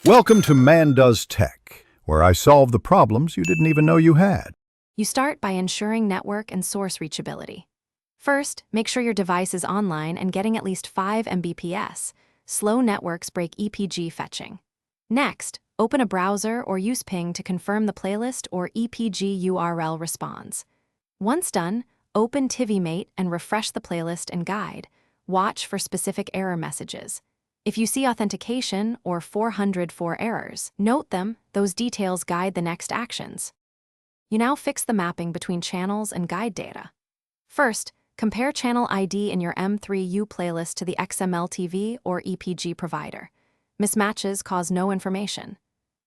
Welcome to Man Does Tech, where I solve the problems you didn't even know you had. You start by ensuring network and source reachability. First, make sure your device is online and getting at least 5 Mbps. Slow networks break EPG fetching. Next, open a browser or use Ping to confirm the playlist or EPG URL responds. Once done, open Tivimate and refresh the playlist and guide. Watch for specific error messages. If you see authentication or 404 errors, note them. Those details guide the next actions. You now fix the mapping between channels and guide data. First, compare channel ID in your M3U playlist to the XML TV or EPG provider. Mismatches cause no information.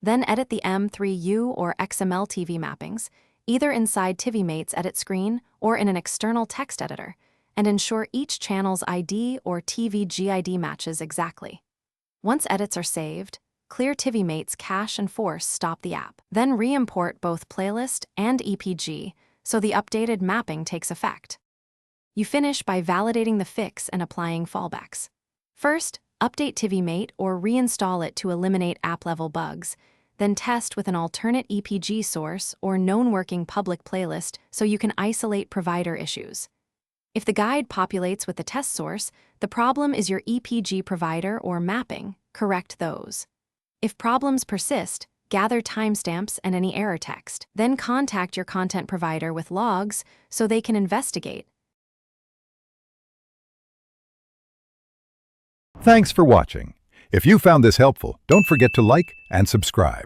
Then edit the M3U or XML TV mappings, either inside Tivimate's edit screen or in an external text editor, and ensure each channel's ID or TV GID matches exactly. Once edits are saved, clear Tivimate's cache and force stop the app. Then re-import both playlist and EPG so the updated mapping takes effect. You finish by validating the fix and applying fallbacks. First, update Tivimate or reinstall it to eliminate app-level bugs, then test with an alternate EPG source or known working public playlist so you can isolate provider issues. If the guide populates with the test source, the problem is your EPG provider or mapping. Correct those. If problems persist, gather timestamps and any error text. Then contact your content provider with logs so they can investigate. Thanks for watching. If you found this helpful, don't forget to like and subscribe.